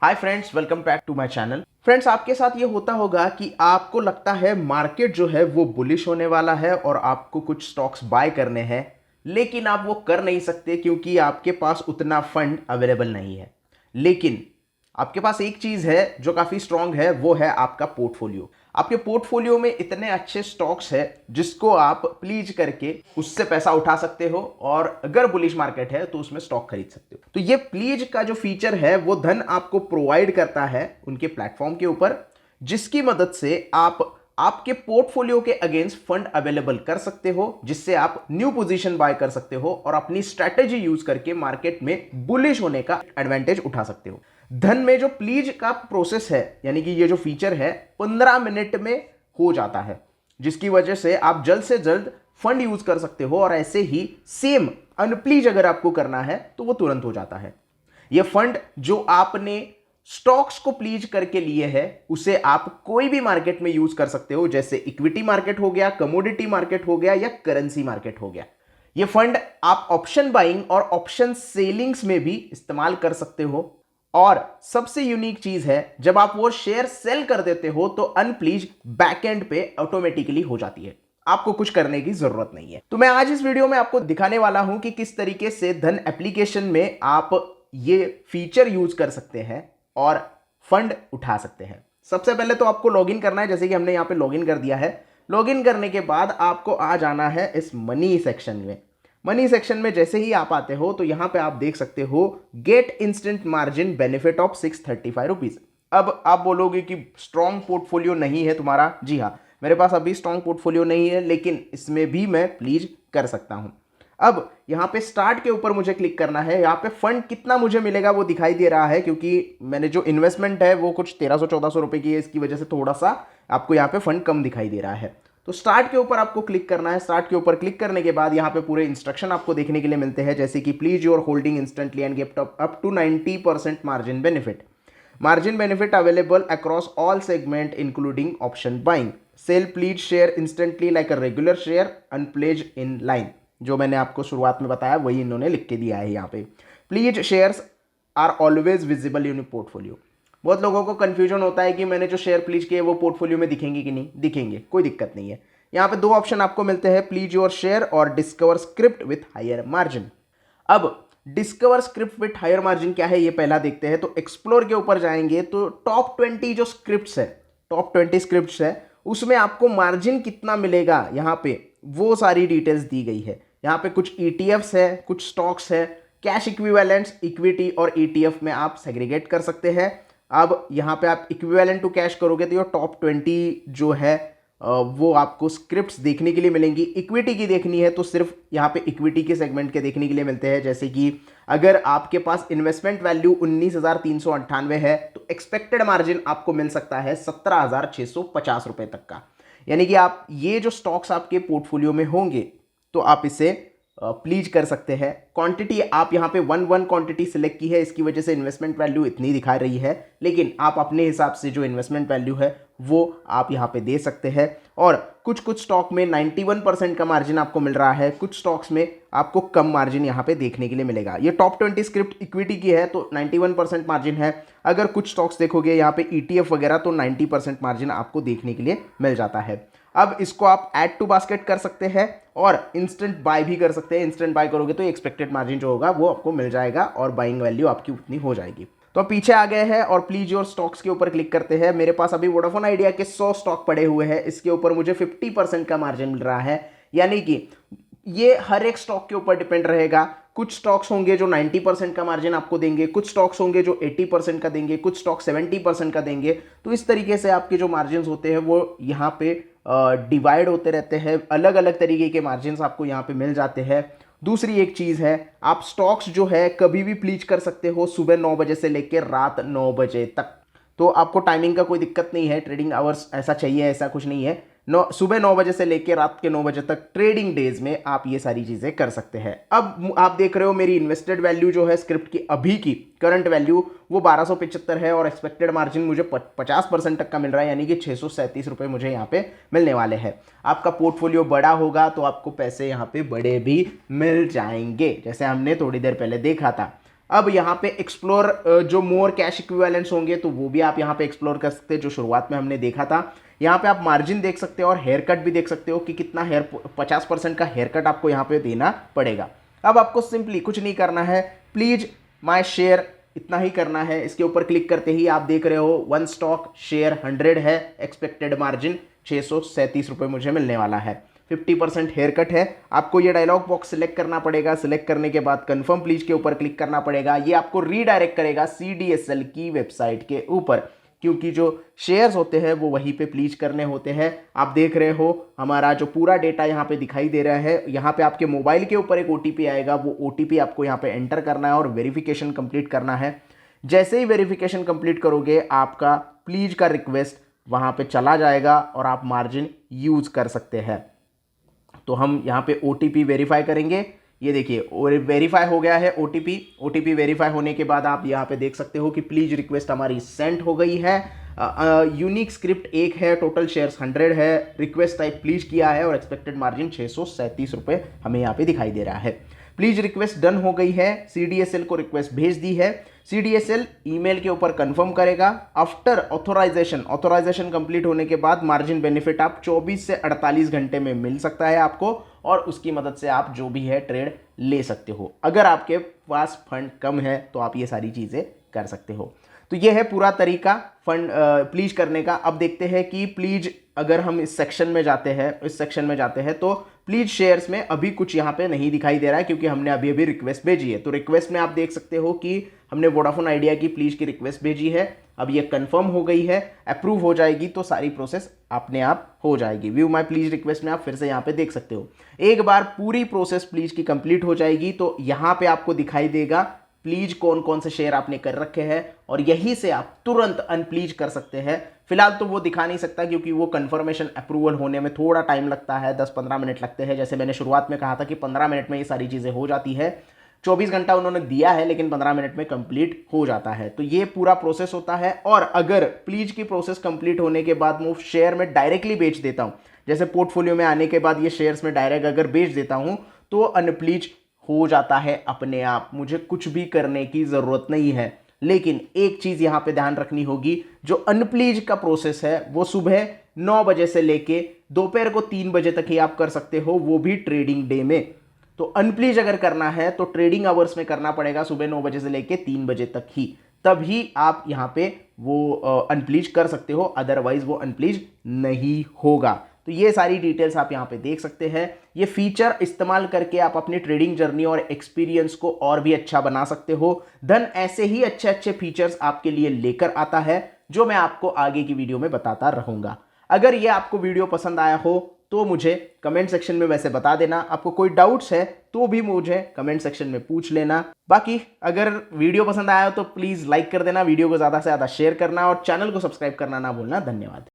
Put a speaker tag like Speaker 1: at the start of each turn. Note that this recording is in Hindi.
Speaker 1: Hi friends, welcome back to my channel. Friends, आपके साथ ये होता होगा कि आपको लगता है मार्केट जो है वो बुलिश होने वाला है और आपको कुछ स्टॉक्स बाय करने हैं, लेकिन आप वो कर नहीं सकते क्योंकि आपके पास उतना फंड अवेलेबल नहीं है। लेकिन आपके पास एक चीज है जो काफी स्ट्रांग है, वो है आपका पोर्टफोलियो। आपके पोर्टफोलियो में इतने अच्छे स्टॉक्स है जिसको आप प्लीज करके उससे पैसा उठा सकते हो और अगर बुलिश मार्केट है तो उसमें स्टॉक खरीद सकते हो। तो ये प्लीज का जो फीचर है वो धन आपको प्रोवाइड करता है उनके प्लेटफॉर्म के ऊपर, जिसकी मदद से आप आपके पोर्टफोलियो के अगेंस्ट फंड अवेलेबल कर सकते हो, जिससे आप न्यू पोजीशन बाय कर सकते हो और अपनी स्ट्रेटेजी यूज करके मार्केट में बुलिश होने का एडवांटेज उठा सकते हो। धन में जो प्लीज का प्रोसेस है, यानी कि ये जो फीचर है, 15 मिनट में हो जाता है, जिसकी वजह से आप जल्द से जल्द फंड यूज कर सकते हो और ऐसे ही सेम अनप्लीज अगर आपको करना है तो वो तुरंत हो जाता है। ये फंड जो आपने स्टॉक्स को प्लीज करके लिए है उसे आप कोई भी मार्केट में यूज कर सकते हो, जैसे इक्विटी मार्केट हो गया, कमोडिटी मार्केट हो गया या करेंसी मार्केट हो गया। ये फंड आप ऑप्शन बाइंग और ऑप्शन सेलिंग्स में भी इस्तेमाल कर सकते हो। और सबसे यूनिक चीज है, जब आप वो शेयर सेल कर देते हो तो अनप्लीज बैकएंड पे ऑटोमेटिकली हो जाती है, आपको कुछ करने की जरूरत नहीं है। तो मैं आज इस वीडियो में आपको दिखाने वाला हूं कि किस तरीके से धन एप्लीकेशन में आप ये फीचर यूज कर सकते हैं और फंड उठा सकते हैं। सबसे पहले तो आपको लॉगिन करना है, जैसे कि हमने यहां पे लॉगिन कर दिया है। लॉगिन करने के बाद आपको आ जाना है इस मनी सेक्शन में। मनी सेक्शन में जैसे ही आप आते हो तो यहां पे आप देख सकते हो get instant margin benefit of 635 rupees. अब आप बोलोगे कि स्ट्रॉन्ग पोर्टफोलियो नहीं है तुम्हारा। जी हाँ, मेरे पास अभी स्ट्रॉन्ग पोर्टफोलियो नहीं है, लेकिन इसमें भी मैं प्लीज कर सकता हूं। अब यहां पे स्टार्ट के ऊपर मुझे क्लिक करना है। यहां पे फंड कितना मुझे मिलेगा वो दिखाई दे रहा है, क्योंकि मैंने जो इन्वेस्टमेंट है वो कुछ 1300-1400 रुपए की है, इसकी वजह से थोड़ा सा आपको यहां पे फंड कम दिखाई दे रहा है। तो स्टार्ट के ऊपर आपको क्लिक करना है। स्टार्ट के ऊपर क्लिक करने के बाद यहाँ पे पूरे इंस्ट्रक्शन आपको देखने के लिए मिलते हैं, जैसे कि pledge your holding instantly and get up to 90% margin benefit. Margin benefit available across all segment including option buying. Sell pledge share instantly like a regular share unpledge in line. जो मैंने आपको शुरुआत में बताया वही इन्होंने लिख के दिया है यहाँ पे। Please shares are always visible in portfolio. बहुत लोगों को कंफ्यूजन होता है कि मैंने जो शेयर प्लीज किए वो पोर्टफोलियो में दिखेंगे कि नहीं। दिखेंगे, कोई दिक्कत नहीं है। यहाँ पे दो ऑप्शन आपको मिलते हैं, प्लीज योर शेयर और discover script with higher margin. अब discover script with higher margin क्या है ये पहला देखते हैं। तो एक्सप्लोर के ऊपर जाएंगे तो टॉप 20 जो स्क्रिप्ट्स है, टॉप 20 स्क्रिप्ट्स है, उसमें आपको मार्जिन कितना मिलेगा यहाँ पे वो सारी डिटेल्स दी गई है। यहाँ पे कुछ ETFs है, कुछ स्टॉक्स है, कैश इक्विवेलेंट्स, इक्विटी और ETF में आप सेग्रीगेट कर सकते हैं। अब यहाँ पे आप इक्विवेलेंट टू कैश करोगे तो ये टॉप 20 जो है वो आपको स्क्रिप्ट्स देखने के लिए मिलेंगी। इक्विटी की देखनी है तो सिर्फ यहाँ पे इक्विटी के सेगमेंट के देखने के लिए मिलते हैं, जैसे कि अगर आपके पास इन्वेस्टमेंट वैल्यू 19,398 है तो एक्सपेक्टेड मार्जिन आपको मिल सकता है 17,650 रुपए तक का। यानी कि आप ये जो स्टॉक्स आपके पोर्टफोलियो में होंगे तो आप इसे प्लीज कर सकते हैं। क्वांटिटी आप यहाँ पे 1 क्वांटिटी सिलेक्ट की है, इसकी वजह से इन्वेस्टमेंट वैल्यू इतनी दिखा रही है, लेकिन आप अपने हिसाब से जो इन्वेस्टमेंट वैल्यू है वो आप यहाँ पे दे सकते हैं। और कुछ स्टॉक में 91% का मार्जिन आपको मिल रहा है, कुछ स्टॉक्स में आपको कम मार्जिन यहाँ पे देखने के लिए मिलेगा। ये टॉप 20 स्क्रिप्ट इक्विटी की है तो 91% मार्जिन है। अगर कुछ स्टॉक्स देखोगे यहाँ पे ETF वगैरह तो 90% मार्जिन आपको देखने के लिए मिल जाता है। अब इसको आप ऐड टू बास्केट कर सकते हैं और इंस्टेंट बाय भी कर सकते हैं। इंस्टेंट बाय करोगे तो एक्सपेक्टेड मार्जिन जो होगा वो आपको मिल जाएगा और बाइंग वैल्यू आपकी उतनी हो जाएगी। तो अब पीछे आ गए हैं और प्लीज योर स्टॉक्स के ऊपर क्लिक करते हैं। मेरे पास अभी वोडाफोन आइडिया के 100 स्टॉक पड़े हुए हैं, इसके ऊपर मुझे 50% का मार्जिन मिल रहा है। यानी कि ये हर एक स्टॉक के ऊपर डिपेंड रहेगा। कुछ स्टॉक्स होंगे जो 90% का मार्जिन आपको देंगे, कुछ स्टॉक्स होंगे जो 80% का देंगे, कुछ स्टॉक 70% का देंगे। तो इस तरीके से आपके जो मार्जिन होते हैं वो यहाँ पे डिवाइड होते रहते हैं। अलग अलग तरीके के मार्जिन आपको यहाँ पे मिल जाते हैं। दूसरी एक चीज़ है, आप स्टॉक्स जो है कभी भी प्लीज कर सकते हो, सुबह 9 बजे से लेकर रात 9 बजे तक। तो आपको टाइमिंग का कोई दिक्कत नहीं है, ट्रेडिंग आवर्स ऐसा चाहिए ऐसा कुछ नहीं है। सुबह 9 बजे से लेकर रात के 9 बजे तक ट्रेडिंग डेज में आप ये सारी चीज़ें कर सकते हैं। अब आप देख रहे हो मेरी इन्वेस्टेड वैल्यू जो है स्क्रिप्ट की अभी की करंट वैल्यू वो 1275 है और एक्सपेक्टेड मार्जिन मुझे 50% तक का मिल रहा है, यानी कि 637 रुपये मुझे यहाँ पे मिलने वाले हैं। आपका पोर्टफोलियो बड़ा होगा तो आपको पैसे यहाँ पे बड़े भी मिल जाएंगे, जैसे हमने थोड़ी देर पहले देखा था। अब यहाँ पे एक्सप्लोर जो मोर कैश इक्विवेलेंट्स होंगे तो वो भी आप यहाँ पे एक्सप्लोर कर सकते हैं, जो शुरुआत में हमने देखा था। यहाँ पे आप मार्जिन देख सकते हो और हेयर कट भी देख सकते हो कि कितना 50% का हेयर कट आपको यहाँ पे देना पड़ेगा। अब आपको सिंपली कुछ नहीं करना है, प्लीज माय शेयर इतना ही करना है। इसके ऊपर क्लिक करते ही आप देख रहे हो 1 स्टॉक शेयर 100 है, एक्सपेक्टेड मार्जिन 637 रुपये मुझे मिलने वाला है, 50% हेयर कट है। आपको ये डायलॉग बॉक्स सिलेक्ट करना पड़ेगा। सिलेक्ट करने के बाद कंफर्म प्लीज के ऊपर क्लिक करना पड़ेगा। ये आपको रीडायरेक्ट करेगा CDSL की वेबसाइट के ऊपर, क्योंकि जो शेयर्स होते हैं वो वहीं पे प्लीज करने होते हैं। आप देख रहे हो हमारा जो पूरा डेटा यहाँ पे दिखाई दे रहा है। यहाँ पे आपके मोबाइल के ऊपर एक OTP आएगा, वो OTP आपको यहाँ पे एंटर करना है और वेरिफिकेशन कंप्लीट करना है। जैसे ही वेरिफिकेशन कंप्लीट करोगे आपका प्लीज का रिक्वेस्ट वहाँ पे चला जाएगा और आप मार्जिन यूज कर सकते हैं। तो हम यहाँ पे OTP वेरीफाई करेंगे। ये देखिए वेरीफाई हो गया है OTP वेरीफाई होने के बाद आप यहाँ पे देख सकते हो कि प्लीज रिक्वेस्ट हमारी सेंड हो गई है। यूनिक स्क्रिप्ट 1 है, टोटल शेयर्स 100 है, रिक्वेस्ट टाइप प्लीज किया है और एक्सपेक्टेड मार्जिन 637 रुपये हमें यहाँ पे दिखाई दे रहा है। प्लीज रिक्वेस्ट डन हो गई है, CDSL को रिक्वेस्ट भेज दी है। CDSL ईमेल के ऊपर कंफर्म करेगा। आफ्टर ऑथोराइजेशन कंप्लीट होने के बाद मार्जिन बेनिफिट आप 24 से 48 घंटे में मिल सकता है आपको, और उसकी मदद से आप जो भी है ट्रेड ले सकते हो। अगर आपके पास फंड कम है तो आप ये सारी चीज़ें कर सकते हो। तो ये है पूरा तरीका फंड प्लीज करने का। अब देखते हैं कि प्लीज अगर हम इस सेक्शन में जाते हैं तो प्लीज शेयर्स में अभी कुछ यहाँ पे नहीं दिखाई दे रहा है, क्योंकि हमने अभी रिक्वेस्ट भेजी है। तो रिक्वेस्ट में आप देख सकते हो कि हमने वोडाफोन आइडिया की प्लीज की रिक्वेस्ट भेजी है। अब ये कंफर्म हो गई है, अप्रूव हो जाएगी तो सारी प्रोसेस अपने आप हो जाएगी। व्यू माय प्लीज रिक्वेस्ट में आप फिर से यहाँ पे देख सकते हो। एक बार पूरी प्रोसेस प्लीज की कंप्लीट हो जाएगी तो यहाँ पे आपको दिखाई देगा प्लीज कौन कौन से शेयर आपने कर रखे हैं, और यहीं से आप तुरंत अनप्लीज कर सकते हैं। फिलहाल तो वो दिखा नहीं सकता, क्योंकि वो कंफर्मेशन अप्रूवल होने में थोड़ा टाइम लगता है, 10-15 मिनट लगते हैं। जैसे मैंने शुरुआत में कहा था कि 15 मिनट में ये सारी चीज़ें हो जाती है। 24 घंटा उन्होंने दिया है, लेकिन 15 मिनट में कंप्लीट हो जाता है। तो ये पूरा प्रोसेस होता है। और अगर प्लीज की प्रोसेस कंप्लीट होने के बाद मैं शेयर में डायरेक्टली बेच देता हूँ, जैसे पोर्टफोलियो में आने के बाद ये शेयर्स में डायरेक्ट अगर बेच देता हूँ, तो अनप्लीज हो जाता है अपने आप, मुझे कुछ भी करने की ज़रूरत नहीं है। लेकिन एक चीज़ यहाँ पे ध्यान रखनी होगी, जो अनप्लीज का प्रोसेस है वो सुबह 9 बजे से लेके दोपहर को 3 बजे तक ही आप कर सकते हो, वो भी ट्रेडिंग डे में। तो अनप्लीज अगर करना है तो ट्रेडिंग आवर्स में करना पड़ेगा, सुबह 9 बजे से लेके 3 बजे तक ही, तभी आप यहाँ पे वो अनप्लीज कर सकते हो, अदरवाइज वो अनप्लीज नहीं होगा। तो ये सारी डिटेल्स आप यहाँ पे देख सकते हैं। ये फीचर इस्तेमाल करके आप अपनी ट्रेडिंग जर्नी और एक्सपीरियंस को और भी अच्छा बना सकते हो। धन ऐसे ही अच्छे अच्छे फीचर्स आपके लिए लेकर आता है, जो मैं आपको आगे की वीडियो में बताता रहूंगा। अगर ये आपको वीडियो पसंद आया हो तो मुझे कमेंट सेक्शन में वैसे बता देना। आपको कोई डाउट्स है तो भी मुझे कमेंट सेक्शन में पूछ लेना। बाकी अगर वीडियो पसंद आया हो तो प्लीज़ लाइक कर देना, वीडियो को ज़्यादा से ज़्यादा शेयर करना और चैनल को सब्सक्राइब करना ना भूलना। धन्यवाद।